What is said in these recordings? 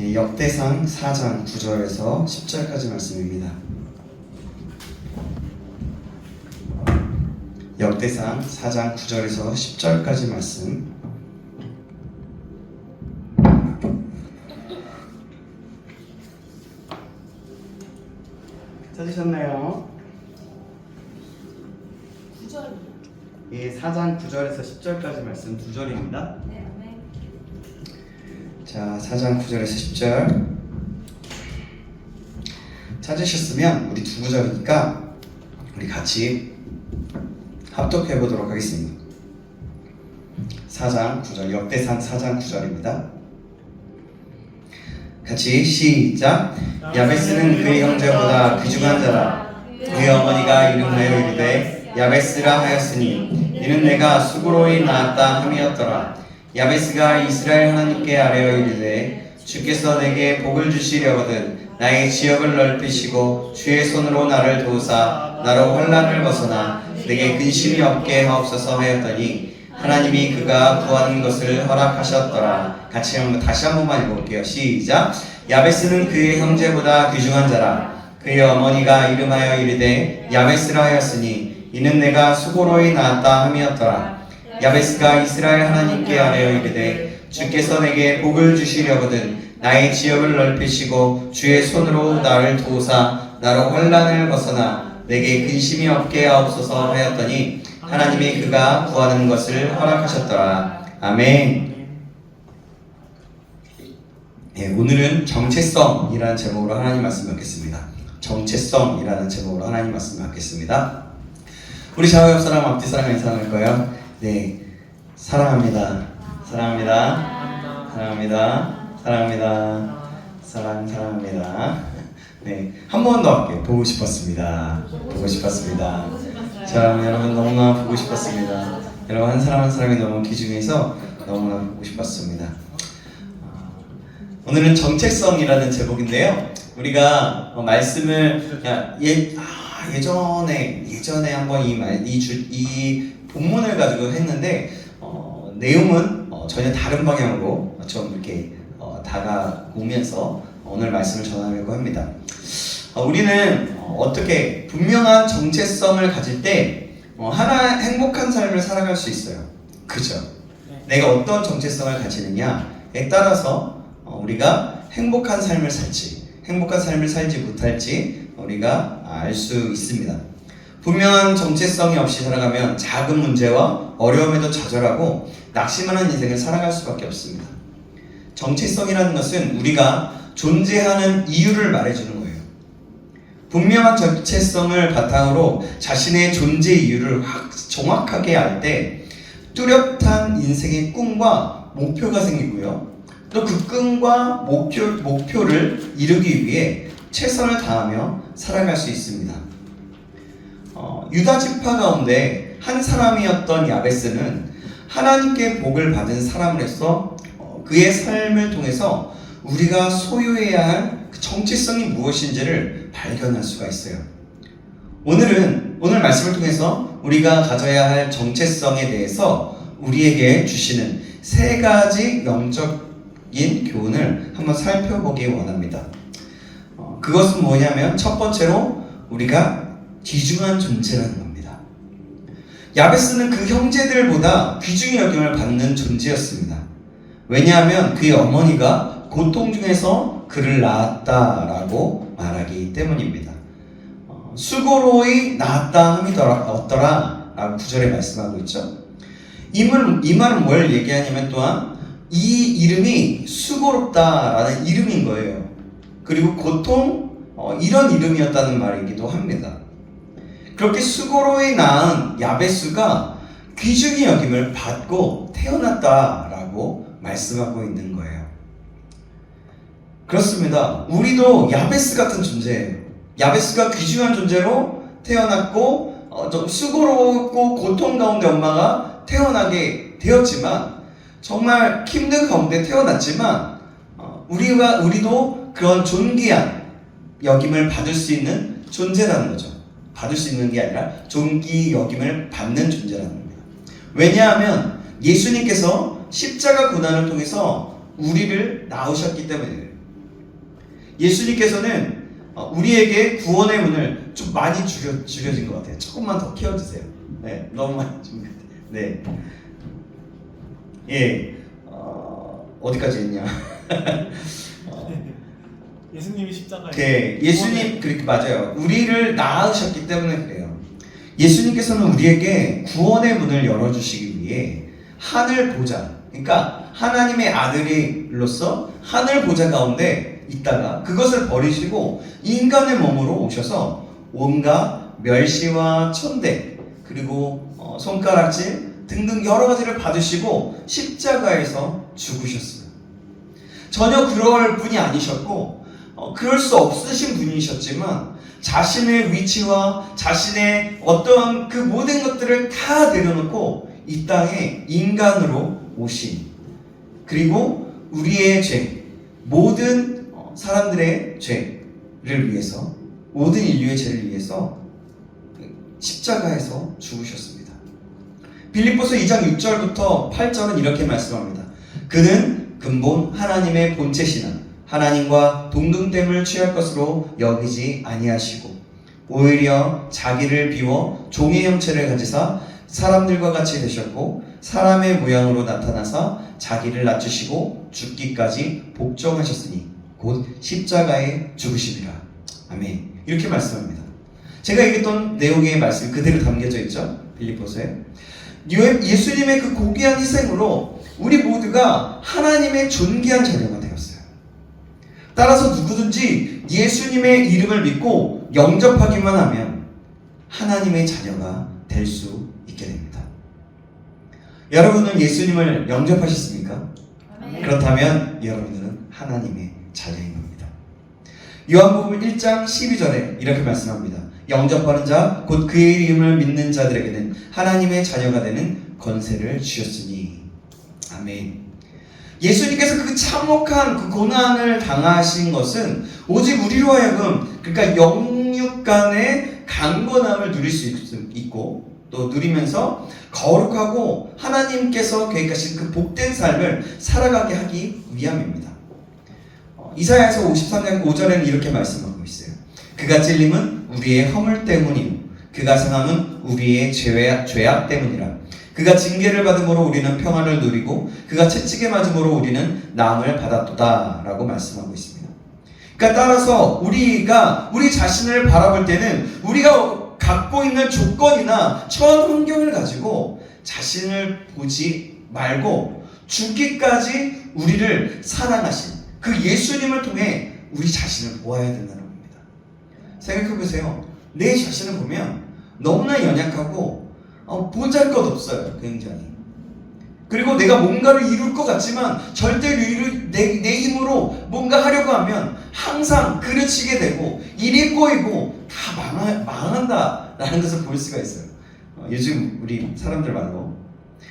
역대상 4장 9절에서 10절까지 말씀입니다. 역대상 4장 9절에서 10절까지 말씀. 찾으셨나요? 9절이요? 4장 9절에서 10절까지 말씀 2절입니다. 네, 아멘. 자, 4장 9절에서 10절 찾으셨으면 우리 두 구절이니까 우리 같이 합독해 보도록 하겠습니다. 4장 9절, 역대상 4장 9절입니다. 같이 시작. 야베스는 그의 형제보다 귀중한 자라. 그의 어머니가 이름하여 이르되 야베스라 하였으니 이는 내가 수고로이 낳았다 함이었더라. 야베스가 이스라엘 하나님께 아뢰어 이르되 주께서 내게 복을 주시려거든 나의 지역을 넓히시고 주의 손으로 나를 도우사 나로 환난을 벗어나 내게 근심이 없게 하옵소서 하였더니 하나님이 그가 구하는 것을 허락하셨더라. 같이 다시 한 번만 읽어볼게요. 시작. 야베스는 그의 형제보다 귀중한 자라. 그의 어머니가 이름하여 이르되 야베스라 하였으니 이는 내가 수고로이 낳았다 함이었더라. 야베스가 이스라엘 하나님께 아뢰어 이르되 주께서 내게 복을 주시려거든 나의 지역을 넓히시고 주의 손으로 나를 도우사 나로 환난을 벗어나 내게 근심이 없게 하옵소서 하였더니 하나님이 그가 구하는 것을 허락하셨더라. 아멘. 오늘은 정체성이라는 제목으로 하나님 말씀 받겠습니다. 정체성이라는 제목으로 하나님 말씀 받겠습니다. 우리 샤워 옆 사람 앞뒤 사람 인사할 거예요. 네, 사랑합니다. 사랑합니다. 사랑합니다. 사랑합니다. 사랑합니다. 네, 한 번 더 할게요. 보고 싶었습니다. 보고 싶었습니다. 자, 여러분 너무나 보고 싶었습니다. 여러분 한 사람 한 사람이 너무 귀중해서 너무나 보고 싶었습니다. 오늘은 정체성이라는 제목인데요. 우리가 말씀을 예전에 한번 이 본문을 가지고 했는데 내용은 전혀 다른 방향으로 좀 이렇게 다가오면서 오늘 말씀을 전하려고 합니다. 우리는 어떻게 분명한 정체성을 가질 때 하나 행복한 삶을 살아갈 수 있어요. 그죠? 내가 어떤 정체성을 가지느냐에 따라서 우리가 행복한 삶을 살지 못할지 우리가 알 수 있습니다. 분명한 정체성이 없이 살아가면 작은 문제와 어려움에도 좌절하고 낙심하는 인생을 살아갈 수밖에 없습니다. 정체성이라는 것은 우리가 존재하는 이유를 말해주는 거예요. 분명한 정체성을 바탕으로 자신의 존재 이유를 정확하게 알 때 뚜렷한 인생의 꿈과 목표가 생기고요. 또 그 꿈과 목표를 이루기 위해 최선을 다하며 살아갈 수 있습니다. 유다 지파 가운데 한 사람이었던 야베스는 하나님께 복을 받은 사람으로서 그의 삶을 통해서 우리가 소유해야 할 그 정체성이 무엇인지를 발견할 수가 있어요. 오늘 말씀을 통해서 우리가 가져야 할 정체성에 대해서 우리에게 주시는 세 가지 영적인 교훈을 한번 살펴보기 원합니다. 그것은 뭐냐면 첫 번째로 우리가 귀중한 존재라는 겁니다. 야베스는 그 형제들보다 귀중히 여김을 받는 존재였습니다. 왜냐하면 그의 어머니가 고통 중에서 그를 낳았다라고 말하기 때문입니다. 수고로이 낳았다 함이더라 라고 9절에 말씀하고 있죠. 이 말은 뭘 얘기하냐면 또한 이 이름이 수고롭다라는 이름인 거예요. 그리고 고통 이런 이름이었다는 말이기도 합니다. 그렇게 수고로이 낳은 야베스가 귀중히 여김을 받고 태어났다라고 말씀하고 있는 거예요. 그렇습니다. 우리도 야베스 같은 존재예요. 야베스가 귀중한 존재로 태어났고 좀 수고롭고 고통 가운데 엄마가 태어나게 되었지만 정말 힘든 가운데 태어났지만 우리도 그런 존귀한 여김을 받을 수 있는 존재라는 거죠. 받을 수 있는 게 아니라 존귀 여김을 받는 존재라는 겁니다. 왜냐하면 예수님께서 십자가 고난을 통해서 우리를 낳으셨기 때문이에요. 예수님께서는 우리에게 구원의 문을 좀 많이 줄여진 것 같아요. 조금만 더 키워주세요. 네, 너무 많이 준 것 같아요. 네, 예, 어디까지 했냐? 예수님이 십자가에 네, 예수님 그렇게 맞아요. 우리를 낳으셨기 때문에 그래요. 예수님께서는 우리에게 구원의 문을 열어주시기 위해 하늘 보좌, 그러니까 하나님의 아들로서 하늘 보좌 가운데 있다가 그것을 버리시고 인간의 몸으로 오셔서 온갖 멸시와 천대 그리고 손가락질 등등 여러 가지를 받으시고 십자가에서 죽으셨어요. 전혀 그럴 분이 아니셨고 그럴 수 없으신 분이셨지만 자신의 위치와 자신의 어떠한 그 모든 것들을 다 내려놓고 이 땅에 인간으로 오신, 그리고 우리의 죄, 모든 사람들의 죄를 위해서, 모든 인류의 죄를 위해서 십자가에서 죽으셨습니다. 빌립보서 2장 6절부터 8절은 이렇게 말씀합니다. 그는 근본 하나님의 본체시나 하나님과 동등됨을 취할 것으로 여기지 아니하시고 오히려 자기를 비워 종의 형체를 가지사 사람들과 같이 되셨고 사람의 모양으로 나타나사 자기를 낮추시고 죽기까지 복종하셨으니 곧 십자가에 죽으시리라. 아멘. 이렇게 말씀합니다. 제가 얘기했던 내용의 말씀이 그대로 담겨져 있죠. 빌립보서에. 예수님의 그 고귀한 희생으로 우리 모두가 하나님의 존귀한 자녀가 되었어요. 따라서 누구든지 예수님의 이름을 믿고 영접하기만 하면 하나님의 자녀가 될 수 있게 됩니다. 여러분은 예수님을 영접하셨습니까? 아멘. 그렇다면 여러분들은 하나님의 자녀인 겁니다. 요한복음 1장 12절에 이렇게 말씀합니다. 영접하는 자 곧 그의 이름을 믿는 자들에게는 하나님의 자녀가 되는 권세를 주셨으니. 아멘. 예수님께서 그 참혹한 그 고난을 당하신 것은 오직 우리로 하여금, 그러니까 영육 간의 강건함을 누릴 수 있고 또 누리면서 거룩하고 하나님께서 계획하신 그 복된 삶을 살아가게 하기 위함입니다. 이사야서 53장 5절에는 이렇게 말씀하고 있어요. 그가 찔림은 우리의 허물 때문이요 그가 상함은 우리의 죄악 때문이라. 그가 징계를 받음으로 우리는 평안을 누리고 그가 채찍에 맞음으로 우리는 나음을 받았도다 라고 말씀하고 있습니다. 그러니까 따라서 우리가 우리 자신을 바라볼 때는 우리가 갖고 있는 조건이나 처한 환경을 가지고 자신을 보지 말고 죽기까지 우리를 사랑하신 그 예수님을 통해 우리 자신을 보아야 된다는 겁니다. 생각해보세요. 내 자신을 보면 너무나 연약하고 보잘것없어요. 굉장히. 그리고 내가 뭔가를 이룰 것 같지만 절대로 내 힘으로 뭔가 하려고 하면 항상 그르치게 되고 일이 꼬이고 다 망한다라는 것을 볼 수가 있어요. 요즘 우리 사람들 말로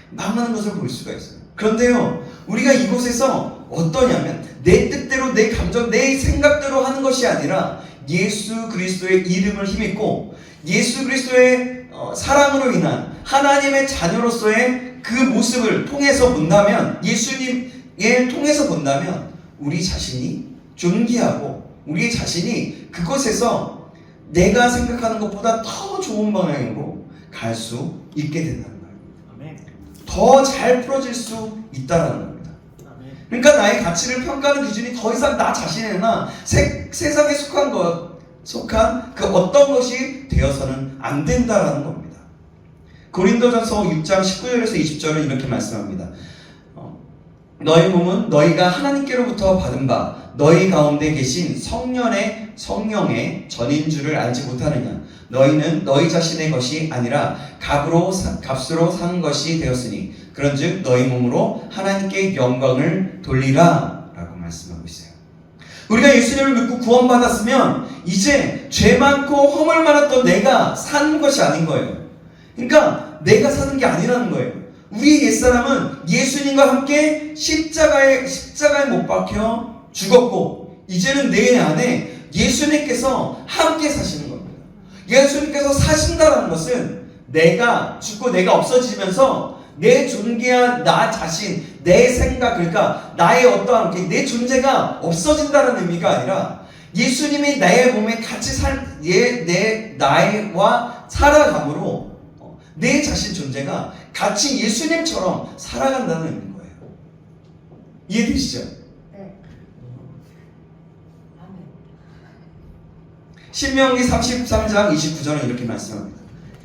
망하는 것을 볼 수가 있어요. 그런데요, 우리가 이곳에서 어떠냐면 내 뜻대로 내 감정, 내 생각대로 하는 것이 아니라 예수 그리스도의 이름을 힘입고 예수 그리스도의 사랑으로 인한 하나님의 자녀로서의 그 모습을 통해서 본다면, 예수님을 통해서 본다면 우리 자신이 존귀하고 우리 자신이 그것에서 내가 생각하는 것보다 더 좋은 방향으로 갈 수 있게 된다는 거예요. 더 잘 풀어질 수 있다는 겁니다. 그러니까 나의 가치를 평가하는 기준이 더 이상 나 자신이나 세상에 속한 그 어떤 것이 되어서는 안 된다라는 겁니다. 고린도전서 6장 19절에서 20절은 이렇게 말씀합니다. 너희 몸은 너희가 하나님께로부터 받은 바 너희 가운데 계신 성령의 전인 줄을 알지 못하느냐. 너희는 너희 자신의 것이 아니라 값으로 산 것이 되었으니 그런즉 너희 몸으로 하나님께 영광을 돌리라 라고 말씀하고 있어요. 우리가 예수님을 믿고 구원받았으면 이제 죄 많고 허물 많았던 내가 사는 것이 아닌 거예요. 그러니까 내가 사는 게 아니라는 거예요. 우리 옛사람은 예수님과 함께 십자가에 못 박혀 죽었고 이제는 내 안에 예수님께서 함께 사시는 겁니다. 예수님께서 사신다는 것은 내가 죽고 내가 없어지면서 내 존귀한 나 자신, 내 생각, 그러니까 나의 어떠한 내 존재가 없어진다는 의미가 아니라 예수님이 나의 몸에 같이 나와 살아감으로 내 자신 존재가 같이 예수님처럼 살아간다는 의미인 거예요. 이해되시죠? 네. 아멘. 신명기 33장 29절은 이렇게 말씀합니다.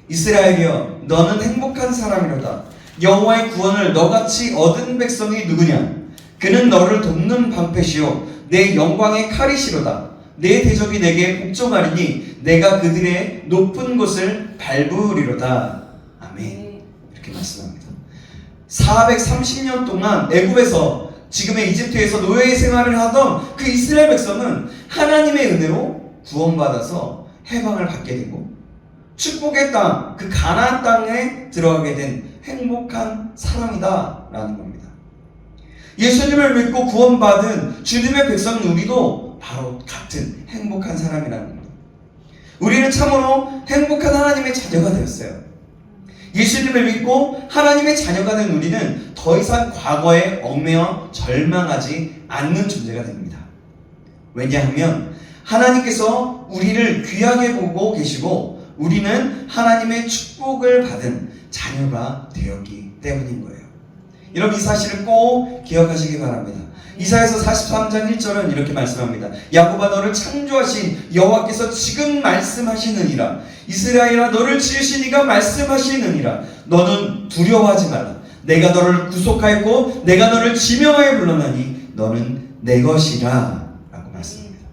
이스라엘이여 너는 행복한 사람이로다. 여호와의 구원을 너같이 얻은 백성이 누구냐? 그는 너를 돕는 방패시요 내 영광의 칼이시로다. 내 대적이 내게 복종하리니 내가 그들의 높은 곳을 밟으리로다. 아멘. 이렇게 말씀합니다. 430년 동안 애굽에서 지금의 이집트에서 노예 생활을 하던 그 이스라엘 백성은 하나님의 은혜로 구원받아서 해방을 받게 되고 축복의 땅, 그 가나안 땅에 들어가게 된 행복한 사람이다라는 겁니다. 예수님을 믿고 구원받은 주님의 백성 우리도 바로 같은 행복한 사람이라는 겁니다. 우리는 참으로 행복한 하나님의 자녀가 되었어요. 예수님을 믿고 하나님의 자녀가 된 우리는 더 이상 과거에 얽매여 절망하지 않는 존재가 됩니다. 왜냐하면 하나님께서 우리를 귀하게 보고 계시고 우리는 하나님의 축복을 받은 자녀가 되었기 때문인 거예요. 여러분 이 사실을 꼭 기억하시기 바랍니다. 이사야서 43장 1절은 이렇게 말씀합니다. 야곱아 너를 창조하신 여호와께서 지금 말씀하시느니라. 이스라엘아 너를 지으신 이가 말씀하시느니라. 너는 두려워하지 말라. 내가 너를 구속하였고 내가 너를 지명하여 불렀나니 너는 내 것이라 라고 말씀합니다.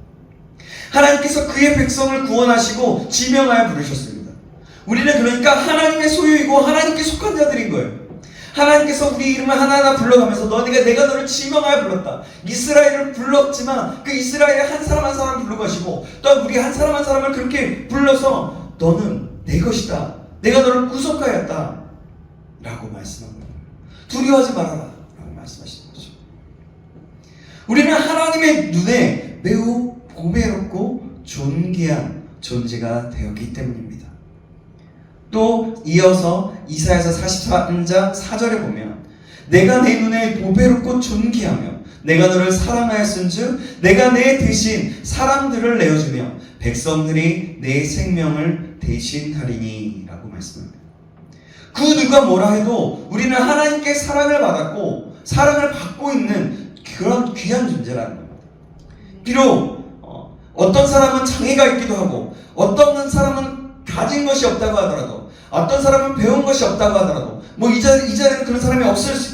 하나님께서 그의 백성을 구원하시고 지명하여 부르셨습니다. 우리는 그러니까 하나님의 소유이고 하나님께 속한 자들인 거예요. 하나님께서 우리 이름을 하나하나 불러가면서 내가 너를 지명하여 불렀다. 이스라엘을 불렀지만 그 이스라엘의 한 사람 한 사람 부르시고 또 우리 한 사람 한 사람을 그렇게 불러서 너는 내 것이다. 내가 너를 구속하였다. 라고 말씀한 거예요. 두려워하지 말아라. 라고 말씀하시는 거죠. 우리는 하나님의 눈에 매우 고배롭고 존귀한 존재가 되었기 때문입니다. 또 이어서 이사야서 44장 4절에 보면 내가 내 눈에 보배롭고 존귀하며 내가 너를 사랑하였은즉 내가 내 대신 사람들을 내어주며 백성들이 내 생명을 대신하리니 라고 말씀합니다. 그 누가 뭐라 해도 우리는 하나님께 사랑을 받았고 사랑을 받고 있는 그런 귀한 존재라는 겁니다. 비록 어떤 사람은 장애가 있기도 하고 어떤 사람은 가진 것이 없다고 하더라도 어떤 사람은 배운 것이 없다고 하더라도 이 자리에는 그런 사람이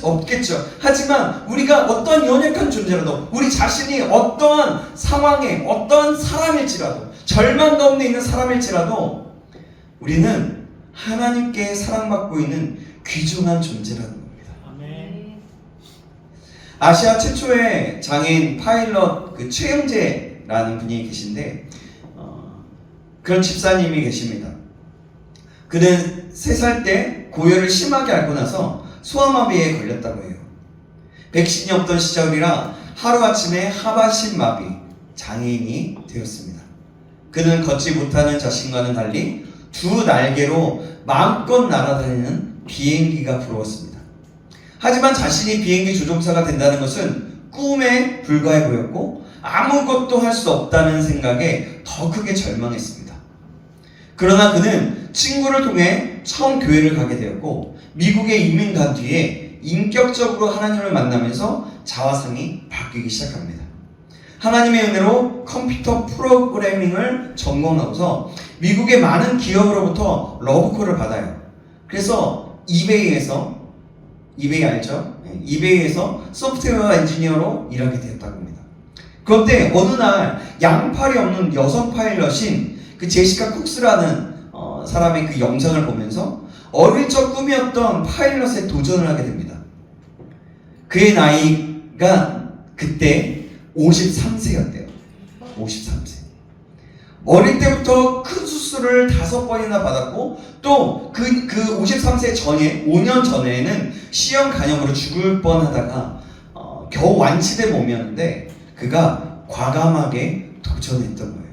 없겠죠. 하지만 우리가 어떤 연약한 존재라도 우리 자신이 어떠한 상황에 어떠한 사람일지라도 절망 가운데 있는 사람일지라도 우리는 하나님께 사랑받고 있는 귀중한 존재라는 겁니다. 아멘. 아시아 최초의 장애인 파일럿 최영재라는 분이 계신데 그런 집사님이 계십니다. 그는 3살 때 고열을 심하게 앓고 나서 소아마비에 걸렸다고 해요. 백신이 없던 시절이라 하루아침에 하반신 마비, 장애인이 되었습니다. 그는 걷지 못하는 자신과는 달리 2 날개로 마음껏 날아다니는 비행기가 부러웠습니다. 하지만 자신이 비행기 조종사가 된다는 것은 꿈에 불과해 보였고 아무것도 할 수 없다는 생각에 더 크게 절망했습니다. 그러나 그는 친구를 통해 처음 교회를 가게 되었고 미국에 이민 간 뒤에 인격적으로 하나님을 만나면서 자화상이 바뀌기 시작합니다. 하나님의 은혜로 컴퓨터 프로그래밍을 전공하고서 미국의 많은 기업으로부터 러브콜을 받아요. 그래서 이베이에서 이베이 알죠? 이베이에서 소프트웨어 엔지니어로 일하게 되었다고 합니다. 그런데 어느 날 양팔이 없는 여성 파일럿인 그 제시카 쿡스라는 사람의 그 영상을 보면서 어릴 적 꿈이었던 파일럿에 도전을 하게 됩니다. 그의 나이가 그때 53세였대요. 53세. 어릴 때부터 큰 수술을 5번이나 받았고 또 그 53세 전에 5년 전에는 시형 간염으로 죽을 뻔하다가 겨우 완치된 몸이었는데 그가 과감하게 도전했던 거예요.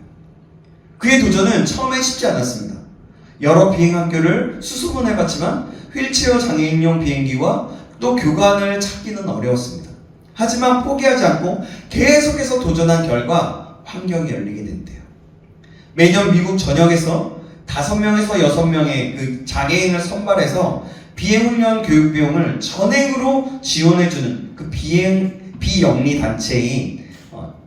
그의 도전은 처음엔 쉽지 않았습니다. 여러 비행학교를 수소문해봤지만 휠체어 장애인용 비행기와 또 교관을 찾기는 어려웠습니다. 하지만 포기하지 않고 계속해서 도전한 결과 환경이 열리게 된대요. 매년 미국 전역에서 5명에서 6명의 그 장애인을 선발해서 비행훈련 교육 비용을 전액으로 지원해주는 그 비영리 단체인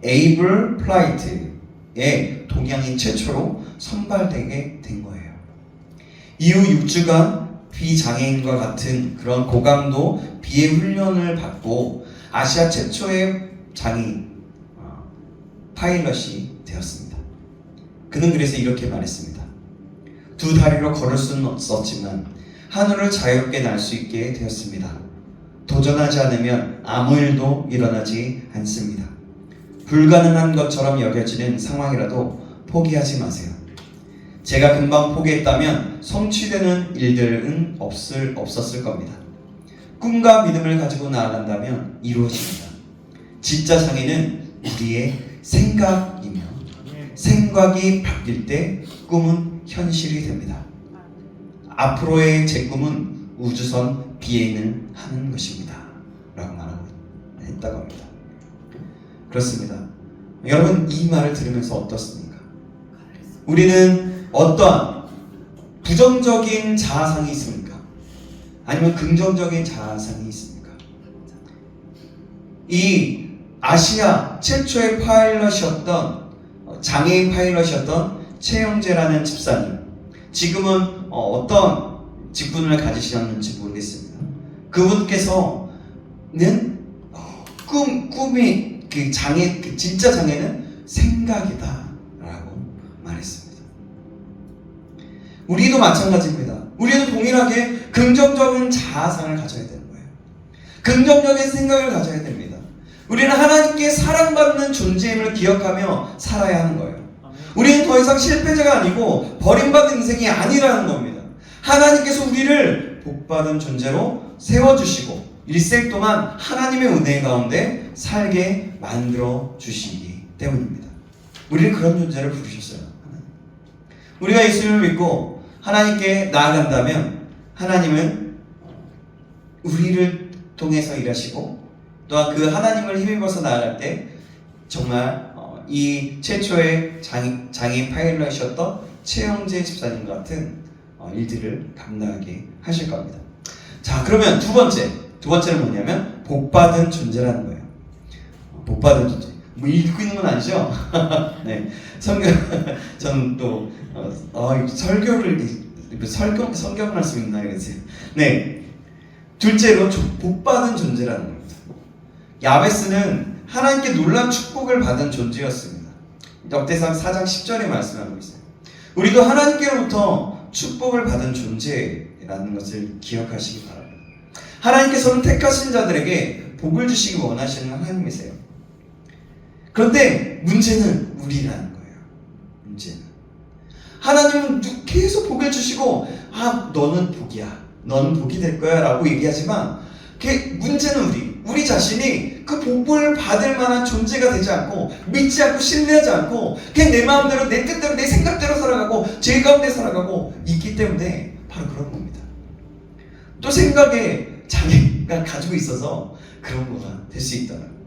에이블 플라이트에 동양인 최초로 선발되게 된 거예요. 이후 6주간 비장애인과 같은 그런 고강도 비행 훈련을 받고 아시아 최초의 장애인 파일럿이 되었습니다. 그는 그래서 이렇게 말했습니다. 2다리로 걸을 수는 없었지만 하늘을 자유롭게 날 수 있게 되었습니다. 도전하지 않으면 아무 일도 일어나지 않습니다. 불가능한 것처럼 여겨지는 상황이라도 포기하지 마세요. 제가 금방 포기했다면 성취되는 일들은 없었을 겁니다. 꿈과 믿음을 가지고 나아간다면 이루어집니다. 진짜 장애는 우리의 생각이며 생각이 바뀔 때 꿈은 현실이 됩니다. 앞으로의 제 꿈은 우주선 비행을 하는 것입니다. 라고 말하고 했다고 합니다. 그렇습니다. 여러분 이 말을 들으면서 어떻습니까? 우리는 어떠한 부정적인 자아상이 있습니까? 아니면 긍정적인 자아상이 있습니까? 이 아시아 최초의 파일럿이었던 장애인 파일럿이었던 최영재라는 집사님, 지금은 어떤 직분을 가지셨는지 모르겠습니다. 그분께서는 꿈이 그 장애, 그 진짜 장애는 생각이다라고 말했습니다. 우리도 마찬가지입니다. 우리도 동일하게 긍정적인 자아상을 가져야 되는 거예요. 긍정적인 생각을 가져야 됩니다. 우리는 하나님께 사랑받는 존재임을 기억하며 살아야 하는 거예요. 우리는 더 이상 실패자가 아니고 버림받은 인생이 아니라는 겁니다. 하나님께서 우리를 복받은 존재로 세워주시고 일생 동안 하나님의 은혜 가운데 살게 만들어 주시기 때문입니다. 우리는 그런 존재를 부르셨어요. 우리가 예수님을 믿고 하나님께 나아간다면 하나님은 우리를 통해서 일하시고 또한 그 하나님을 힘입어서 나아갈 때 정말 이 최초의 장애인 파일럿이었던 최영재 집사님 같은 일들을 감당하게 하실 겁니다. 자, 그러면 두 번째는 뭐냐면 복받은 존재라는 거예요. 복받은 존재. 뭐 읽고 있는 건 아니죠? 네, 저는 또 성경 말씀 있나 이러세요. 네, 둘째로 복받은 존재라는 겁니다. 야베스는 하나님께 놀라운 축복을 받은 존재였습니다. 역대상 4장 10절에 말씀하고 있어요. 우리도 하나님께로부터 축복을 받은 존재라는 것을 기억하시기 바랍니다. 하나님께서는 택하신 자들에게 복을 주시기 원하시는 하나님이세요. 그런데 문제는 우리라는 거예요. 문제는 하나님은 계속 복을 주시고 너는 복이야, 너는 복이 될 거야 라고 얘기하지만 문제는 우리 자신이 그 복을 받을 만한 존재가 되지 않고 믿지 않고 신뢰하지 않고 그냥 내 마음대로 내 뜻대로 내 생각대로 살아가고 죄 가운데 살아가고 있기 때문에 바로 그런 겁니다. 또 생각에 장애가 가지고 있어서 그런 거가 될 수 있다는.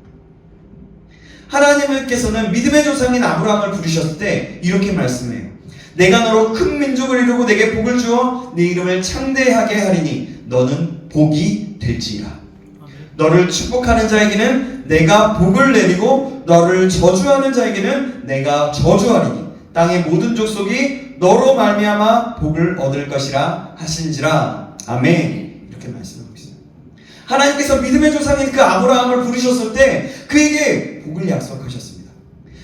하나님께서는 믿음의 조상인 아브라함을 부르셨을 때 이렇게 말씀해요. 내가 너로 큰 민족을 이루고 내게 복을 주어 네 이름을 창대하게 하리니 너는 복이 될지라. 너를 축복하는 자에게는 내가 복을 내리고 너를 저주하는 자에게는 내가 저주하리니 땅의 모든 족속이 너로 말미암아 복을 얻을 것이라 하신지라. 아멘. 이렇게 말씀하고 있어요. 하나님께서 믿음의 조상인 그 아브라함을 부르셨을 때 그에게 복을 약속하셨습니다.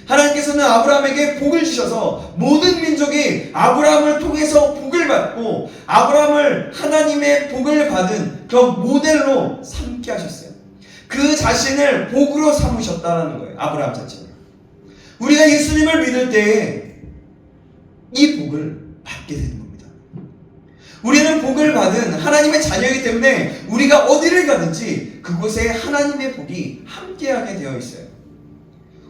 하나님께서는 아브라함에게 복을 주셔서 모든 민족이 아브라함을 통해서 복을 받고 아브라함을 하나님의 복을 받은 그 모델로 삼게 하셨어요. 그 자신을 복으로 삼으셨다는 거예요. 아브라함 자체를. 우리가 예수님을 믿을 때 이 복을 받게 되는 겁니다. 우리는 복을 받은 하나님의 자녀이기 때문에 우리가 어디를 가든지 그곳에 하나님의 복이 함께하게 되어 있어요.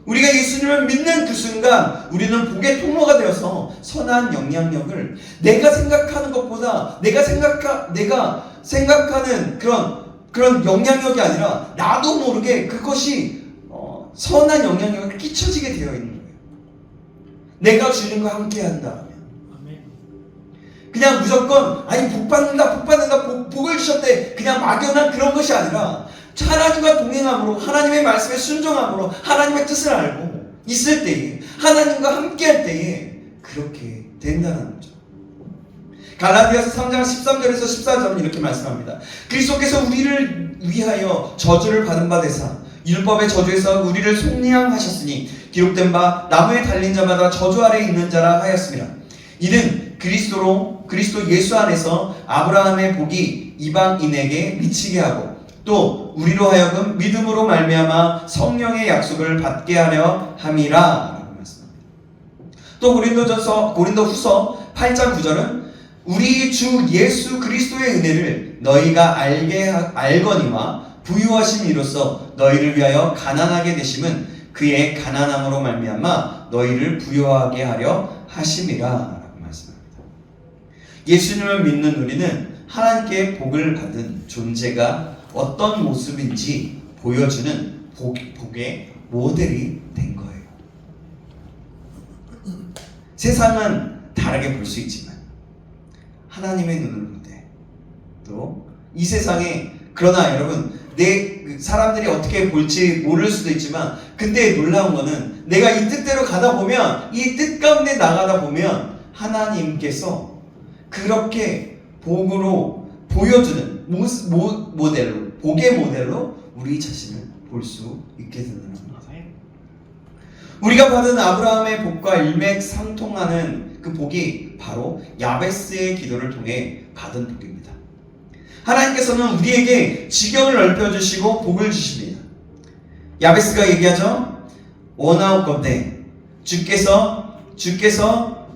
우리가 예수님을 믿는 그 순간 우리는 복의 통로가 되어서 선한 영향력을 내가 생각하는 것보다 내가 생각하는 그런 영향력이 아니라 나도 모르게 그것이 선한 영향력을 끼쳐지게 되어 있는 거예요. 내가 주님과 함께 한다. 아멘. 그냥 무조건 아니 복 받는다 복을 주셨대 그냥 막연한 그런 것이 아니라 하나님과 동행함으로 하나님의 말씀에 순종함으로 하나님의 뜻을 알고 있을 때에 하나님과 함께 할 때에 그렇게 된다는 거죠. 갈라디아서 3장 13절에서 14절은 이렇게 말씀합니다. 그리스도께서 우리를 위하여 저주를 받은 바 되사 율법의 저주에서 우리를 속량하셨으니 기록된 바 나무에 달린 자마다 저주 아래 있는 자라 하였습니다. 이는 그리스도 예수 안에서 아브라함의 복이 이방인에게 미치게 하고 또 우리로 하여금 믿음으로 말미암아 성령의 약속을 받게 하려 함이라 라고 말씀합니다. 또 고린도후서 8장 9절은 우리 주 예수 그리스도의 은혜를 너희가 알거니와 부유하신 이로써 너희를 위하여 가난하게 되심은 그의 가난함으로 말미암아 너희를 부유하게 하려 하심이라 라고 말씀합니다. 예수님을 믿는 우리는 하나님께 복을 받은 존재가 어떤 모습인지 보여주는 복의 모델이 된 거예요. 세상은 다르게 볼 수 있지만 하나님의 눈을 볼 때 또 이 세상에 그러나 여러분 사람들이 어떻게 볼지 모를 수도 있지만 근데 놀라운 거는 내가 이 뜻대로 가다 보면 이 뜻 가운데 나가다 보면 하나님께서 그렇게 복으로 보여주는 모델로 복의 모델로 우리 자신을 볼 수 있게 된다는 겁니다. 우리가 받은 아브라함의 복과 일맥상통하는 그 복이 바로 야베스의 기도를 통해 받은 복입니다. 하나님께서는 우리에게 지경을 넓혀주시고 복을 주십니다. 야베스가 얘기하죠. 원하옵건대 주께서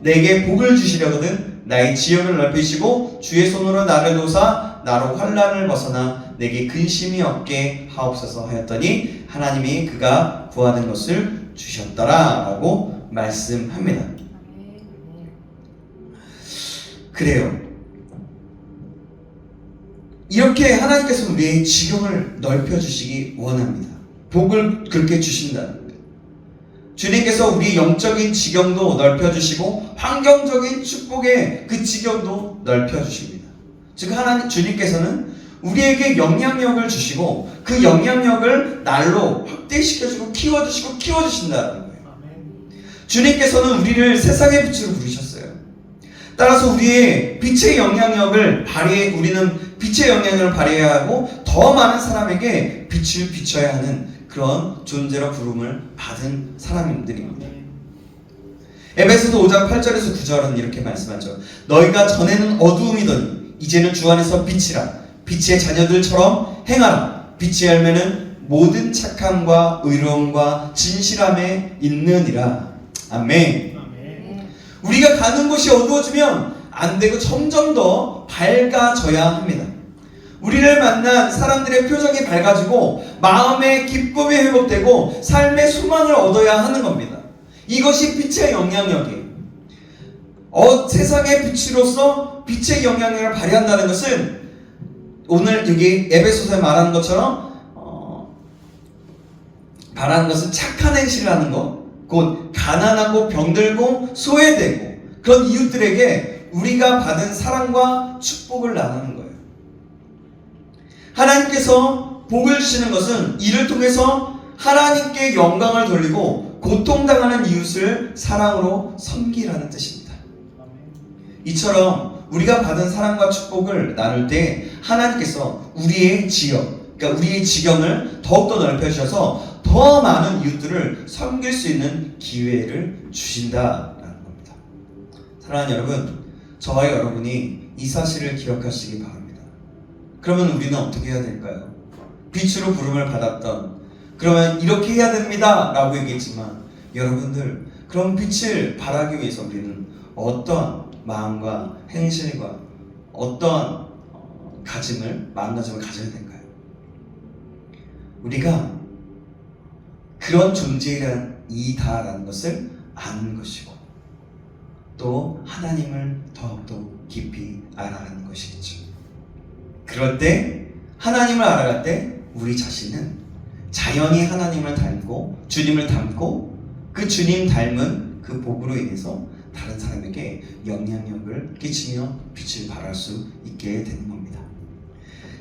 내게 복을 주시려거든 나의 지경을 넓히시고 주의 손으로 나를 도사 나로 환난을 벗어나 내게 근심이 없게 하옵소서 하였더니 하나님이 그가 구하는 것을 주셨더라 라고 말씀합니다. 그래요. 이렇게 하나님께서 우리의 지경을 넓혀주시기 원합니다. 복을 그렇게 주신다는 거예요. 주님께서 우리의 영적인 지경도 넓혀주시고 환경적인 축복의 그 지경도 넓혀주십니다. 즉 주님께서는 우리에게 영향력을 주시고 그 영향력을 날로 확대시켜주고 키워주신다는 거예요. 주님께서는 우리를 세상의 빛으로 부르셨어요. 따라서 우리의 빛의 영향력을 우리는 빛의 영향력을 발휘해야 하고 더 많은 사람에게 빛을 비춰야 하는 그런 존재로 부름을 받은 사람들입니다. 에베소서 5장 8절에서 9절은 이렇게 말씀하죠. 너희가 전에는 어두움이더니 이제는 주 안에서 빛이라 빛의 자녀들처럼 행하라. 빛의 열매는 모든 착함과 의로움과 진실함에 있느니라. 아멘. 우리가 가는 곳이 어두워지면 안 되고 점점 더 밝아져야 합니다. 우리를 만난 사람들의 표정이 밝아지고 마음의 기쁨이 회복되고 삶의 소망을 얻어야 하는 겁니다. 이것이 빛의 영향력이에요. 세상의 빛으로서 빛의 영향력을 발휘한다는 것은 오늘 여기 에베소서에 말하는 것처럼 말하는 것은 착한 행실을 하는 것, 곧 가난하고 병들고 소외되고 그런 이웃들에게 우리가 받은 사랑과 축복을 나누는 거예요. 하나님께서 복을 주시는 것은 이를 통해서 하나님께 영광을 돌리고 고통당하는 이웃을 사랑으로 섬기라는 뜻입니다. 이처럼 우리가 받은 사랑과 축복을 나눌 때 하나님께서 우리의 지경을 더욱더 넓혀주셔서 더 많은 이웃들을 섬길 수 있는 기회를 주신다라는 겁니다. 사랑하는 여러분, 저와 여러분이 이 사실을 기억하시기 바랍니다. 그러면 우리는 어떻게 해야 될까요? 빛으로 부름을 받았던 그러면 이렇게 해야 됩니다 라고 얘기했지만 여러분들 그런 빛을 발하기 위해서 우리는 어떠한 마음과 행실과 어떠한 마음가짐을 가져야 될까요? 우리가 그런 존재이다라는 것을 아는 것이고 또 하나님을 더욱더 깊이 알아가는 것이겠죠. 그럴 때 하나님을 알아갈 때 우리 자신은 자연히 하나님을 닮고 주님을 닮고 그 주님 닮은 그 복으로 인해서 다른 사람에게 영향력을 끼치며 빛을 발할 수 있게 되는 겁니다.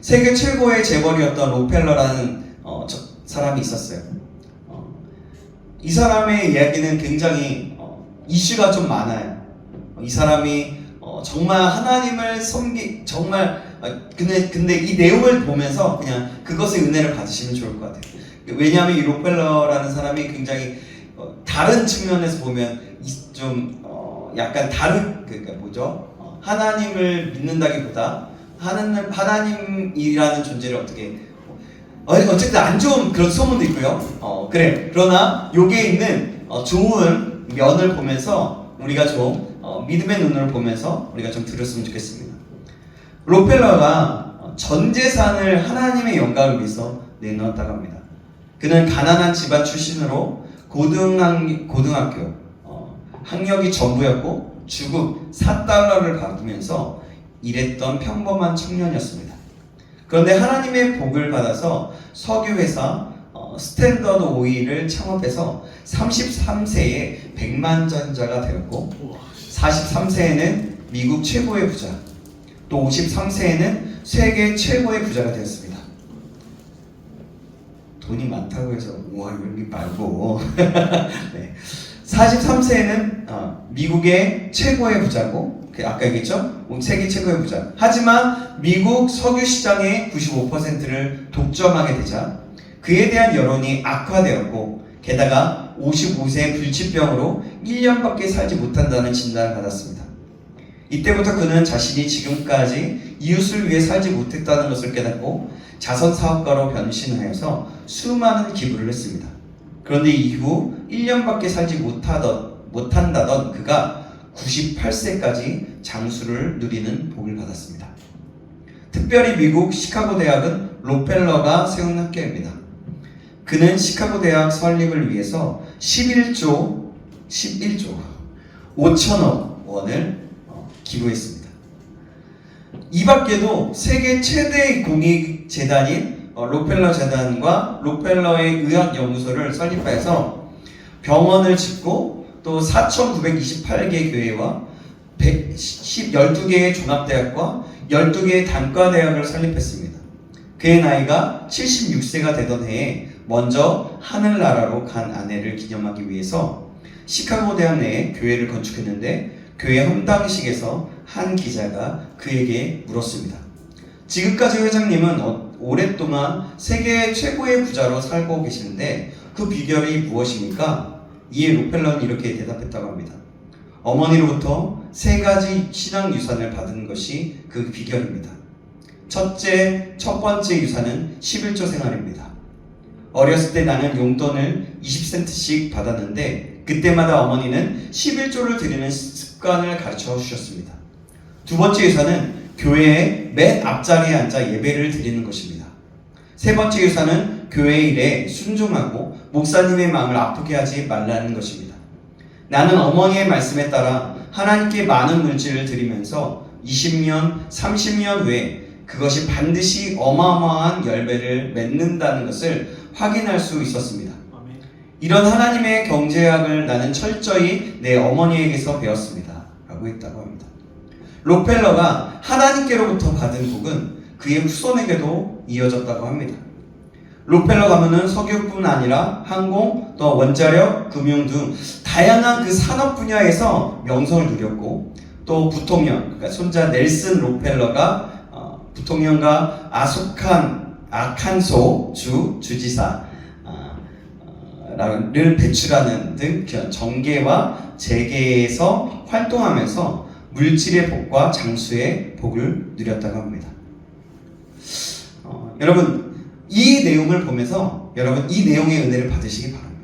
세계 최고의 재벌이었던 록펠러라는 사람이 있었어요. 이 사람의 이야기는 굉장히 이슈가 좀 많아요. 이 사람이 정말 하나님을 정말 근데 이 내용을 보면서 그냥 그것의 은혜를 받으시면 좋을 것 같아요. 왜냐하면 이 록펠러라는 사람이 굉장히 다른 측면에서 보면 좀 약간 다른 그러니까 뭐죠? 하나님을 믿는다기보다 하나님이라는 존재를 어쨌든 안 좋은 그런 소문도 있고요. 그래. 그러나 여기에 있는 좋은 면을 보면서 우리가 좀 믿음의 눈으로 보면서 우리가 좀 들었으면 좋겠습니다. 록펠러가 전 재산을 하나님의 영광을 위해서 내놓았다고 합니다. 그는 가난한 집안 출신으로 고등학교 학력이 전부였고 주급 4달러를 받으면서 일했던 평범한 청년이었습니다. 그런데 하나님의 복을 받아서 석유회사 스탠더드 오일을 창업해서 33세에 백만장자가 되었고 43세에는 미국 최고의 부자, 또 53세에는 세계 최고의 부자가 되었습니다. 돈이 많다고 해서 우와 여기 말고 네. 43세에는 미국의 최고의 부자고 아까 얘기했죠? 세계 최고의 부자. 하지만 미국 석유 시장의 95%를 독점하게 되자 그에 대한 여론이 악화되었고 게다가 55세 불치병으로 1년밖에 살지 못한다는 진단을 받았습니다. 이때부터 그는 자신이 지금까지 이웃을 위해 살지 못했다는 것을 깨닫고 자선사업가로 변신하여서 수많은 기부를 했습니다. 그런데 이후 1년밖에 살지 못한다던 그가 98세까지 장수를 누리는 복을 받았습니다. 특별히 미국 시카고 대학은 록펠러가 세운 학교입니다. 그는 시카고 대학 설립을 위해서 11조 5천억 원을 기부했습니다. 이 밖에도 세계 최대의 공익재단인 록펠러 재단과 록펠러의 의학연구소를 설립해서 병원을 짓고 또 4,928개 교회와 12개의 종합대학과 12개의 단과대학을 설립했습니다. 그의 나이가 76세가 되던 해에 먼저 하늘나라로 간 아내를 기념하기 위해서 시카고 대학 내에 교회를 건축했는데 교회 헌당식에서 한 기자가 그에게 물었습니다. 지금까지 회장님은 오랫동안 세계 최고의 부자로 살고 계시는데 그 비결이 무엇입니까? 이에 록펠러는 이렇게 대답했다고 합니다. 어머니로부터 3가지 신앙 유산을 받은 것이 그 비결입니다. 첫 번째 유산은 11조 생활입니다. 어렸을 때 나는 용돈을 20센트씩 받았는데 그때마다 어머니는 11조를 드리는 습관을 가르쳐 주셨습니다. 두 번째 유산은 교회의 맨 앞자리에 앉아 예배를 드리는 것입니다. 세 번째 유산은 교회 일에 순종하고 목사님의 마음을 아프게 하지 말라는 것입니다. 나는 어머니의 말씀에 따라 하나님께 많은 물질을 드리면서 20년, 30년 후에 그것이 반드시 어마어마한 열매를 맺는다는 것을 확인할 수 있었습니다. 이런 하나님의 경제학을 나는 철저히 내 어머니에게서 배웠습니다. 라고 했다고 합니다. 록펠러가 하나님께로부터 받은 복은 그의 후손에게도 이어졌다고 합니다. 록펠러 가문은 석유뿐 아니라 항공, 또 원자력, 금융 등 다양한 그 산업 분야에서 명성을 누렸고 또 부통령, 그러니까 손자 넬슨 록펠러가 부통령과 아칸소 주지사를 배출하는 등 정계와 재계에서 활동하면서 물질의 복과 장수의 복을 누렸다고 합니다. 여러분 이 내용을 보면서 여러분 이 내용의 은혜를 받으시기 바랍니다.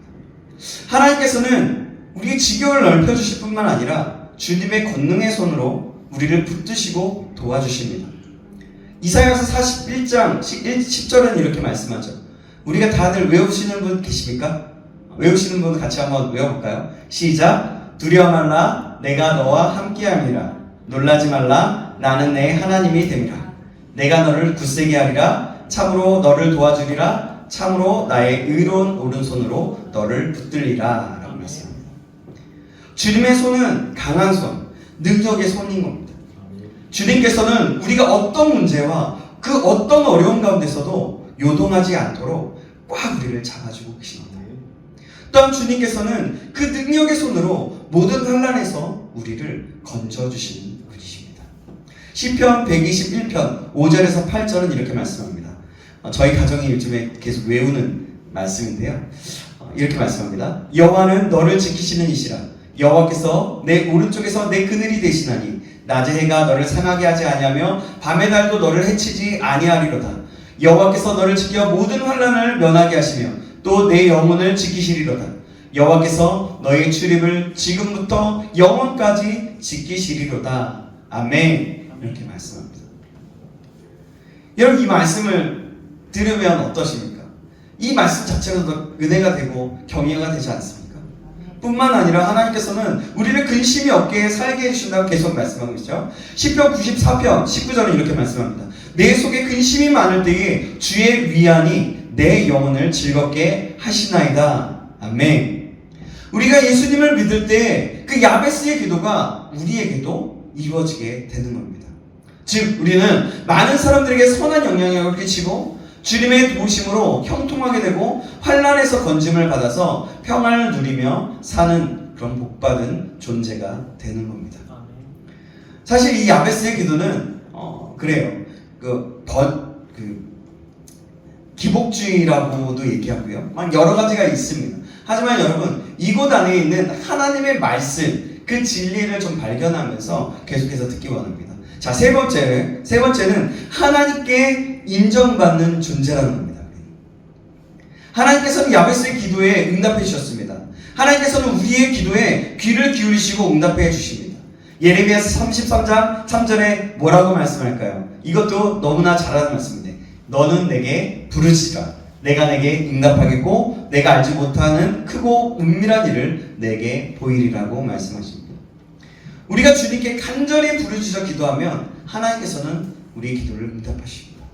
하나님께서는 우리의 지경을 넓혀주실 뿐만 아니라 주님의 권능의 손으로 우리를 붙드시고 도와주십니다. 이사야서 41장 10절은 이렇게 말씀하죠. 우리가 다들 외우시는 분 계십니까? 외우시는 분 같이 한번 외워볼까요? 시작! 두려워 말라 내가 너와 함께함이라. 놀라지 말라 나는 내 하나님이 됨이라. 내가 너를 굳세게 하리라. 참으로 너를 도와주리라. 참으로 나의 의로운 오른손으로 너를 붙들리라. 라고 말씀합니다. 주님의 손은 강한 손, 능력의 손인 겁니다. 주님께서는 우리가 어떤 문제와 그 어떤 어려움 가운데서도 요동하지 않도록 꽉 우리를 잡아주고 계십니다. 또한 주님께서는 그 능력의 손으로 모든 환난에서 우리를 건져주시는 분이십니다. 시편 121편 5절에서 8절은 이렇게 말씀합니다. 저희 가정이 요즘에 계속 외우는 말씀인데요. 이렇게 말씀합니다. 여호와는 너를 지키시는 이시라. 여호와께서 내 오른쪽에서 내 그늘이 되시나니 낮의 해가 너를 상하게 하지 아니하며 밤의 달도 너를 해치지 아니하리로다. 여호와께서 너를 지켜 모든 환난을 면하게 하시며 또 내 영혼을 지키시리로다. 여호와께서 너의 출입을 지금부터 영원까지 지키시리로다. 아멘. 이렇게 말씀합니다. 여러분, 이 말씀을 들으면 어떠십니까? 이 말씀 자체로도 은혜가 되고 경외가 되지 않습니까? 뿐만 아니라 하나님께서는 우리를 근심이 없게 살게 해주신다고 계속 말씀하고 있죠. 시편 94편 19절은 이렇게 말씀합니다. 내 속에 근심이 많을 때에 주의 위안이 내 영혼을 즐겁게 하시나이다. 아멘. 우리가 예수님을 믿을 때 그 야베스의 기도가 우리에게도 이루어지게 되는 겁니다. 즉 우리는 많은 사람들에게 선한 영향력을 끼치고 주님의 도우심으로 형통하게 되고 환난에서 건짐을 받아서 평안을 누리며 사는 그런 복받은 존재가 되는 겁니다. 사실 이 야베스의 기도는 그래요. 기복주의라고도 얘기하고요. 막 여러 가지가 있습니다. 하지만 여러분, 이곳 안에 있는 하나님의 말씀, 그 진리를 좀 발견하면서 계속해서 듣기 원합니다. 자, 세 번째는 하나님께 인정받는 존재라는 겁니다. 하나님께서는 야베스의 기도에 응답해 주셨습니다. 하나님께서는 우리의 기도에 귀를 기울이시고 응답해 주십니다. 예레미야서 33장 3절에 뭐라고 말씀할까요? 이것도 너무나 잘하는 말씀인데, 너는 내게 부르짖으라. 내가 내게 응답하겠고 내가 알지 못하는 크고 은밀한 일을 내게 보이리라고 말씀하십니다. 우리가 주님께 간절히 부르짖어 기도하면 하나님께서는 우리의 기도를 응답하십니다.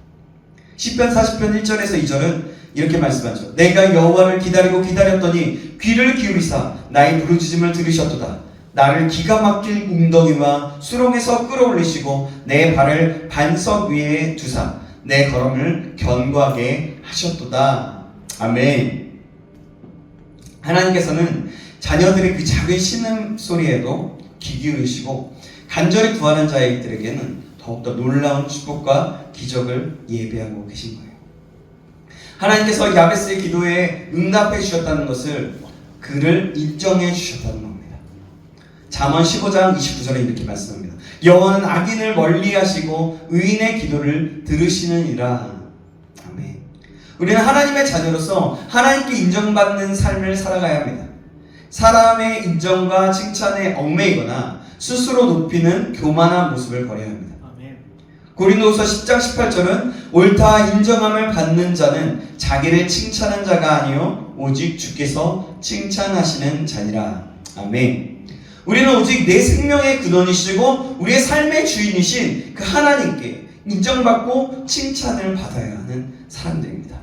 시편 40편 1절에서 2절은 이렇게 말씀하죠. 내가 여호와를 기다리고 기다렸더니 귀를 기울이사 나의 부르짖음을 들으셨도다. 나를 기가 막힐 웅덩이와 수렁에서 끌어올리시고 내 발을 반석 위에 두사 내 걸음을 견고하게 하셨도다. 아멘. 하나님께서는 자녀들의 그 작은 신음소리에도 귀 기울이시고 간절히 구하는 자들에게는 더욱더 놀라운 축복과 기적을 예배하고 계신 거예요. 하나님께서 야베스의 기도에 응답해 주셨다는 것을 그를 인정해 주셨다는 겁니다. 잠언 15장 29절에 이렇게 말씀합니다. 여호와는 악인을 멀리하시고 의인의 기도를 들으시느니라. 아멘. 우리는 하나님의 자녀로서 하나님께 인정받는 삶을 살아가야 합니다. 사람의 인정과 칭찬에 얽매이거나 스스로 높이는 교만한 모습을 버려야 합니다. 아멘. 고린도후서 10장 18절은 옳다 인정함을 받는 자는 자기를 칭찬한 자가 아니요 오직 주께서 칭찬하시는 자니라. 아멘. 우리는 오직 내 생명의 근원이시고 우리의 삶의 주인이신 그 하나님께 인정받고 칭찬을 받아야 하는 사람들입니다.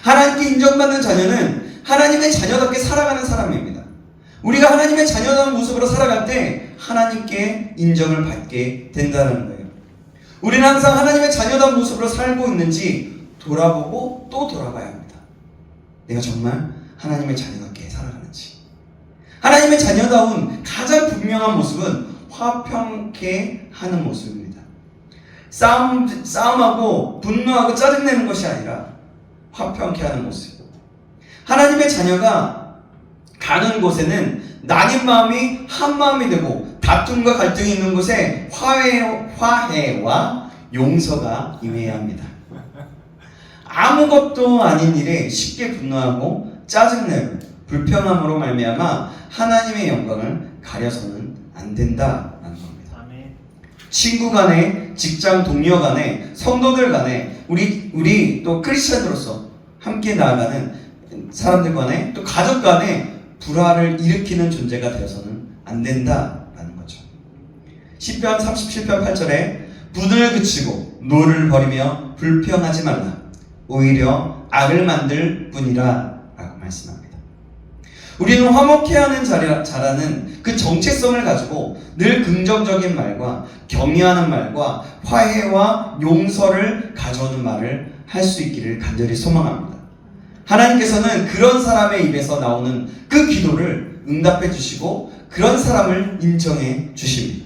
하나님께 인정받는 자녀는 하나님의 자녀답게 살아가는 사람입니다. 우리가 하나님의 자녀다운 모습으로 살아갈 때 하나님께 인정을 받게 된다는 거예요. 우리는 항상 하나님의 자녀다운 모습으로 살고 있는지 돌아보고 또 돌아봐야 합니다. 내가 정말 하나님의 자녀답게 살아가는지. 하나님의 자녀다운 가장 분명한 모습은 화평케 하는 모습입니다. 싸움하고 분노하고 짜증내는 것이 아니라 화평케 하는 모습. 하나님의 자녀가 가는 곳에는 나뉜 마음이 한 마음이 되고 다툼과 갈등이 있는 곳에 화해와 용서가 임해야 합니다. 아무것도 아닌 일에 쉽게 분노하고 짜증내고 불평함으로 말미암아 하나님의 영광을 가려서는 안 된다라는 겁니다. 아멘. 친구 간에, 직장 동료 간에, 성도들 간에, 우리 또 크리스천으로서 함께 나아가는 사람들 간에, 또 가족 간에 불화를 일으키는 존재가 되어서는 안 된다라는 거죠. 시편 37편 8절에 분을 그치고 노를 버리며 불평하지 말라. 오히려 악을 만들 뿐이라 라고 말씀합니다. 우리는 화목해하는 자라는 그 정체성을 가지고 늘 긍정적인 말과 격려하는 말과 화해와 용서를 가져오는 말을 할 수 있기를 간절히 소망합니다. 하나님께서는 그런 사람의 입에서 나오는 그 기도를 응답해 주시고 그런 사람을 인정해 주십니다.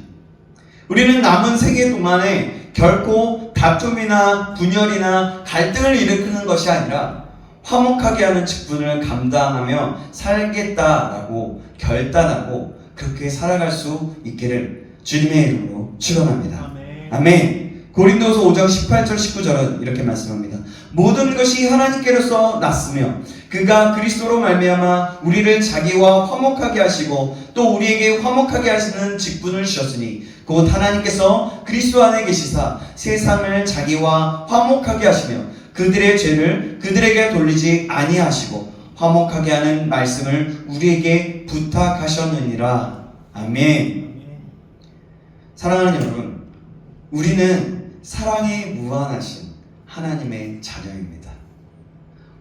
우리는 남은 생애 동안에 결코 다툼이나 분열이나 갈등을 일으키는 것이 아니라 화목하게 하는 직분을 감당하며 살겠다라고 결단하고 그렇게 살아갈 수 있기를 주님의 이름으로 축원합니다. 아멘. 고린도서 5장 18절 19절은 이렇게 말씀합니다. 모든 것이 하나님께로서 났으며 그가 그리스도로 말미암아 우리를 자기와 화목하게 하시고 또 우리에게 화목하게 하시는 직분을 주셨으니 곧 하나님께서 그리스도 안에 계시사 세상을 자기와 화목하게 하시며 그들의 죄를 그들에게 돌리지 아니하시고 화목하게 하는 말씀을 우리에게 부탁하셨느니라. 아멘. 사랑하는 여러분, 우리는 사랑이 무한하신 하나님의 자녀입니다.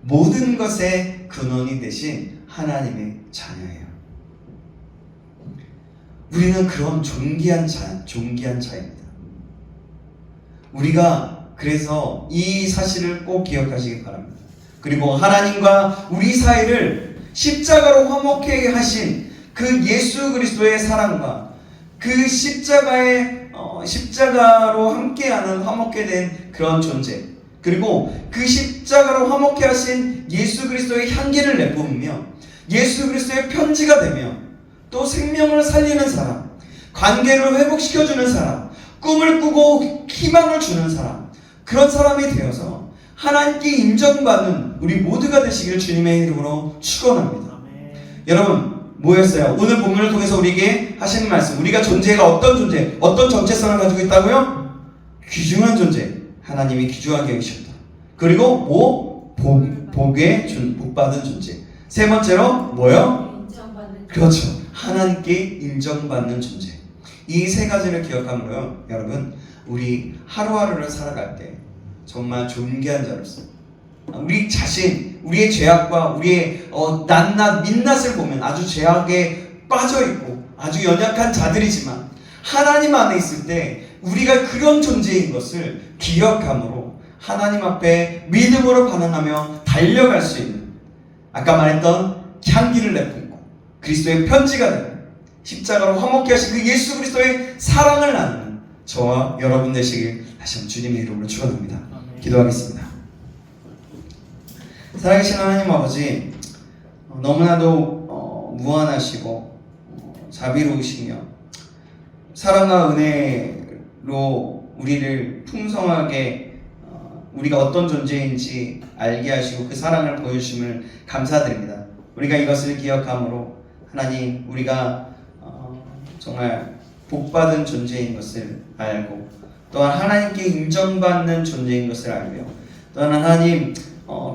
모든 것의 근원이 되신 하나님의 자녀예요. 우리는 그런 존귀한 자입니다. 우리가 그래서 이 사실을 꼭 기억하시기 바랍니다. 그리고 하나님과 우리 사이를 십자가로 화목하게 하신 그 예수 그리스도의 사랑과 그 십자가로 함께하는 화목게 된 그런 존재, 그리고 그 십자가로 화목해 하신 예수 그리스도의 향기를 내뿜으며 예수 그리스도의 편지가 되며 또 생명을 살리는 사람, 관계를 회복시켜주는 사람, 꿈을 꾸고 희망을 주는 사람, 그런 사람이 되어서 하나님께 인정받는 우리 모두가 되시길 주님의 이름으로 축원합니다. 여러분, 뭐였어요? 오늘 본문을 통해서 우리에게 하시는 말씀, 우리가 존재가 어떤 존재, 어떤 정체성을 가지고 있다고요? 귀중한 존재, 하나님이 귀중하게 여기셨다. 그리고 복받은 존재. 세 번째로 뭐요? 인정받는. 그렇죠. 하나님께 인정받는 존재. 이 세 가지를 기억함으로요, 여러분, 우리 하루하루를 살아갈 때 정말 존귀한 자로서 우리 자신, 우리의 죄악과 우리의 민낯을 보면 아주 죄악에 빠져있고 아주 연약한 자들이지만 하나님 안에 있을 때 우리가 그런 존재인 것을 기억함으로 하나님 앞에 믿음으로 반응하며 달려갈 수 있는, 아까 말했던 향기를 내뿜고 그리스도의 편지가 되는 십자가로 화목케 하신 그 예수 그리스도의 사랑을 나누는 저와 여러분 되시길 다시 한번 주님의 이름으로 축원합니다. 기도하겠습니다. 살아계신 하나님 아버지, 너무나도 무한하시고 자비로우시며 사랑과 은혜로 우리를 풍성하게 우리가 어떤 존재인지 알게 하시고 그 사랑을 보여주심을 감사드립니다. 우리가 이것을 기억함으로 하나님, 우리가 정말 복받은 존재인 것을 알고 또한 하나님께 인정받는 존재인 것을 알며 또한 하나님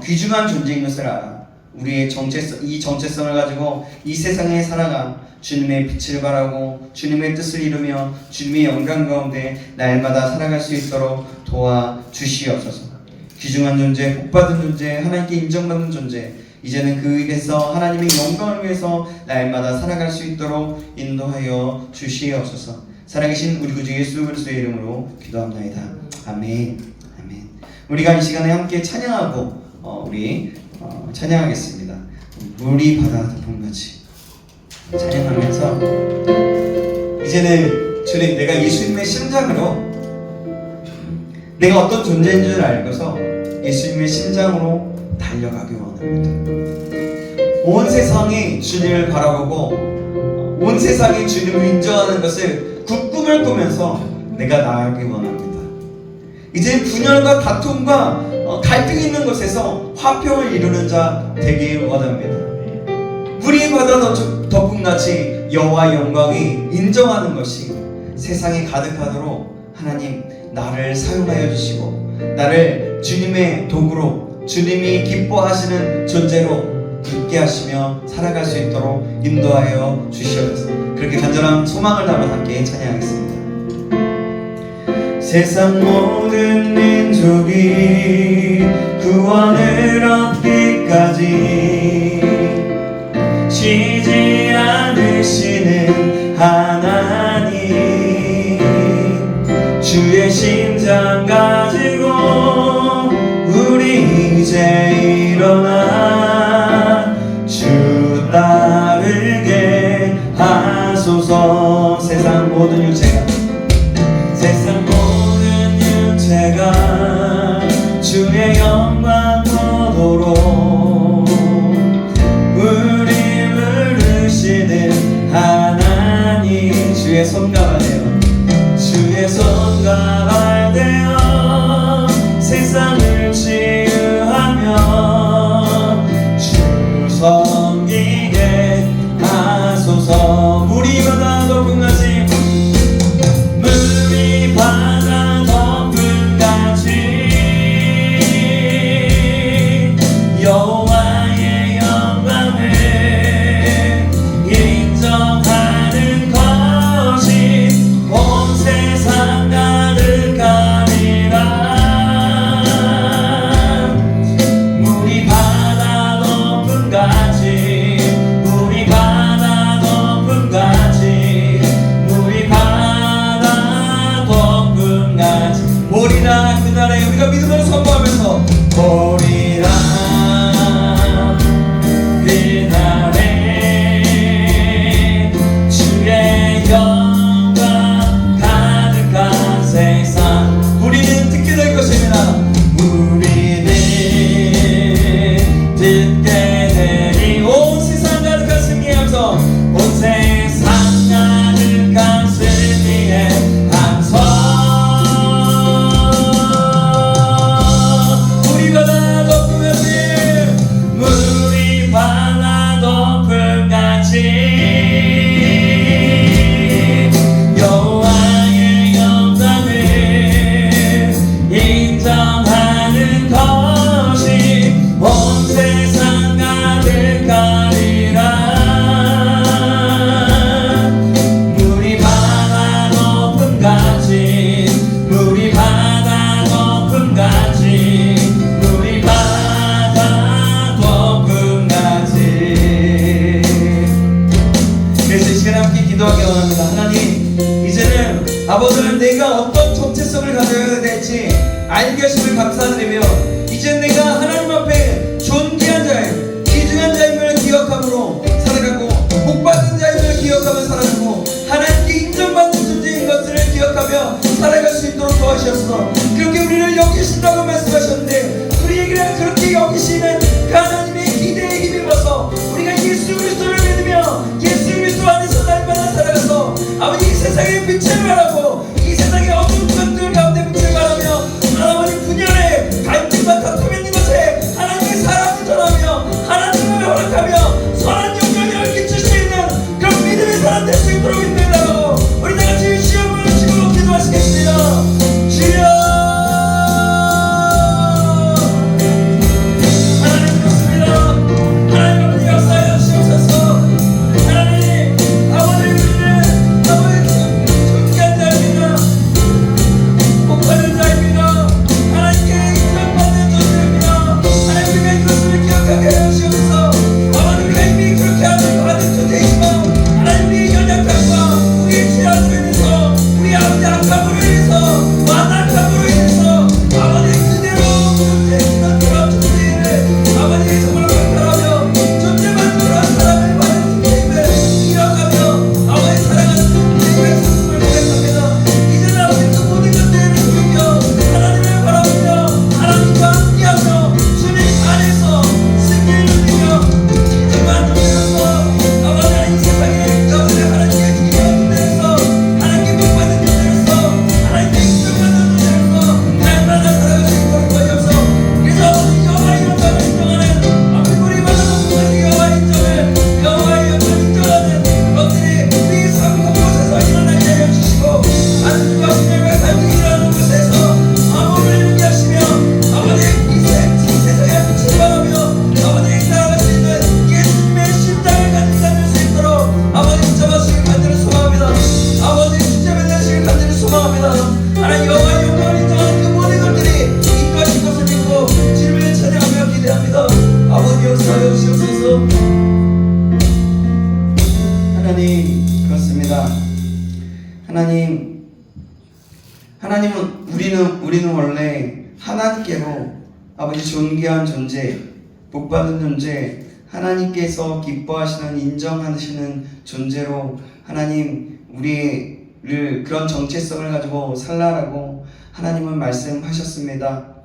귀중한 존재인 것을 알아 우리의 이 정체성을 가지고 이 세상에 살아가 주님의 빛을 발하고 주님의 뜻을 이루며 주님의 영광 가운데 날마다 살아갈 수 있도록 도와주시옵소서. 귀중한 존재, 복받은 존재, 하나님께 인정받는 존재, 이제는 그 일에서 하나님의 영광을 위해서 날마다 살아갈 수 있도록 인도하여 주시옵소서. 살아계신 우리 구주 예수 그리스도의 이름으로 기도합니다. 아멘. 아멘. 우리가 이 시간에 함께 찬양하고 우리 찬양하겠습니다. 물이 바다 덮음같이 찬양하면서 이제는 주님, 내가 예수님의 심장으로 내가 어떤 존재인 줄 알고서 예수님의 심장으로 달려가기 원합니다. 온 세상이 주님을 바라보고 온 세상이 주님을 인정하는 것을 그 꿈을 꾸면서 내가 나아가기 원합니다. 이제 분열과 다툼과 갈등이 있는 곳에서 화평을 이루는 자 되길 원합니다. 물이 바다 덮음같이 여호와의 영광이 인정하는 것이 세상에 가득하도록 하나님 나를 사용하여 주시고 나를 주님의 도구로 주님이 기뻐하시는 존재로 있게 하시며 살아갈 수 있도록 인도하여 주시옵소서. 그렇게 간절한 소망을 담아 함께 찬양하겠습니다. 세상 모든 민족이 구원을 얻기까지 일어나 주 따르게 하소서. 세상 모든 유체가 주의 영광 보도록 우리 부르시는 하나님. 주의 손가락 되어 주의 손가락 되어 세상을 치유하며 주 섬기게 하소서. 물이 바다 덮음같이 물이 바다 덮음같이 여호와의 영광을 인정하는 것이 온 세상 가득하리라. 물이 바다 덮음같이 물이 바다 덮음같이 물이 바다 덮음같이 보리라. 그날에 우리가 믿음으로 선포하면서 보리라. 그날에 주의 영광 가득한 세상 우리는 듣게 될 것입니다. 우리는 듣게 되리. 온 세상 가득한 승리의 함성 온 세상 가득한 승리의 함성. 물이 바다 덮음같이 물이 바다 덮음같이 여호와의 영광을 인정하는 것이 온 세상 가득하리라. 물이 바다 덮음같이 물이 바다 덮음같이 물이 바다 덮음같이. 그래서 이 시간에 함께 기도하기 원합니다. 하나님, 이제는 아버지는 내가 어떤 정체성을 가져야 될지 알게 하심을 감사드리며 이제 내가 하나님 앞에 존귀한 자임, 귀중한 자임을 기억함으로 살아가고 복받은 자임을 기억하며 살아가고 하나님께 인정받는 존재인 것을 기억하며 살아갈 수 있도록 도와주셔서 그렇게 우리를 여기신다고 말씀하셨는데 우리에게는 그렇게 여기시는 그 하나님의 기대에 힘입어서 우리가 예수 그리스도를 믿으며 예수 그리스도 안에서 날마다 살아가서 아버지 이 세상의 빛을 발하고 이 세상의 어두운 것들 가운데 빛을 발하며 하나님 분열에 갈등과 다툼이 있는 것에 하나님의 사랑을 전하며 하나님을 허락하며 선한 영향력을 끼칠 수 있는 그런 믿음의 사람 될 수 있도록 인도해달라고 우리 다같이 시험을 주시고 기도하시겠습니다. 주여 하나님 그렇습니다. 하나님 아버지 역사하여 주시옵소서. 하나님 아버지 우리는 아버지 존귀한 자입니다. 복받은 자입니다. 하나님께 인정받는 존재입니다. 하나님 우리가 이것을 기억하게 하여 주시옵소서. 아버지 우리가 이미 그렇게 받은 존재이지만 하나님 우리의 연약함과 우리의 죄악으로 인해서 우리 아버지 악함으로 인해서 완악함으로 인해서 아버지 그대로 존재했던 그런 존재를 아버지 정말 박탈하며 존재만으로 사랑을 받은 존재임을 기억하며 아버지 사랑하는 존재임을 스스로 고백합니다. 이제는 아버지 그 모든 것들을 숨겨 하나님을 바라보며 하나님과 함께하며 주님 안에서 승리를 누리며 진정한 존재로서 아버지 이 세상의 가운데 하나님의 기념 존재로서 하나님께 복받는 존재로서 하나님께 인정받는 존재로서 날마다 살아갈 수 있도록 도와주옵소서. 그래서 아버지 여호와의 영광을 인정하는 아버지 우리 받아놓은 여호와의 인정을 여호와의 영광을 인정하는 것들이 우리 삶 곳곳에서 일어나게 하여 주시고 하나님과 신령과 삶이 일어나는 곳에서 아버지를 용기하시며 아버지 이 세상의 빛을 바라며 아버지 나아갈 수 있는 예수님의 심장을 가진 자들 수 있도록 아버지 잡아주시길 간절히 소망합니다. 아버지 진짜 만나시길 간절히 소망합니다. 하나님 여호와의 영광을 인정하는 그 모든 것들이 인도하신 것을 믿고 주님을 찬양하며 기대합니다. 아버지 역사하여 주시옵소서. 하나님 그렇습니다. 하나님은 우리는 원래 하나님께로 아버지 존귀한 존재 복받은 존재, 하나님께서 기뻐하시는 인정하시는 존재로 하나님 우리를 그런 정체성을 가지고 살라라고 하나님은 말씀하셨습니다.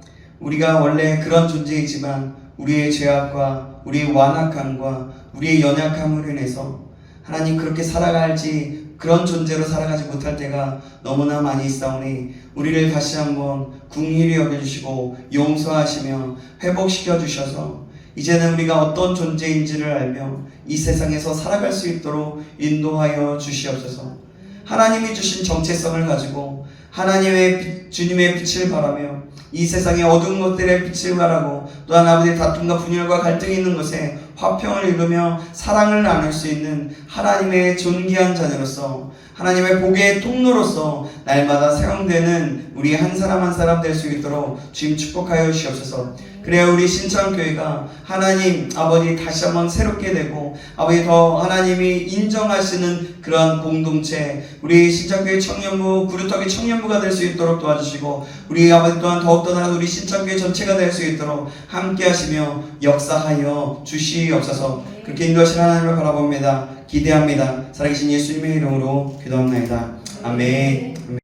우리가 원래 그런 존재이지만 우리의 죄악과 우리의 완악함과 우리의 연약함으로 인해서 하나님 그렇게 살아갈지 그런 존재로 살아가지 못할 때가 너무나 많이 있사오니 우리를 다시 한번 긍휼히 여겨주시고 용서하시며 회복시켜 주셔서 이제는 우리가 어떤 존재인지를 알며 이 세상에서 살아갈 수 있도록 인도하여 주시옵소서. 하나님이 주신 정체성을 가지고 하나님의 주님의 빛을 바라며 이 세상의 어두운 것들의 빛을 바라고 또한 아버지의 다툼과 분열과 갈등이 있는 것에 화평을 이루며 사랑을 나눌 수 있는 하나님의 존귀한 자녀로서 하나님의 복의 통로로서 날마다 사용되는 우리 한 사람 한 사람 될 수 있도록 주님 축복하여 주시옵소서. 그래야 우리 신천교회가 하나님 아버지 다시 한번 새롭게 되고 아버지 더 하나님이 인정하시는 그런 공동체 우리 신천교회 청년부 구루터기 청년부가 될 수 있도록 도와주시고 우리 아버지 또한 더욱더 나아가 우리 신천교회 전체가 될 수 있도록 함께 하시며 역사하여 주시옵소서. 그렇게 인도하시는 하나님을 바라봅니다. 기대합니다. 살아계신 예수님의 이름으로 기도합니다. 아멘.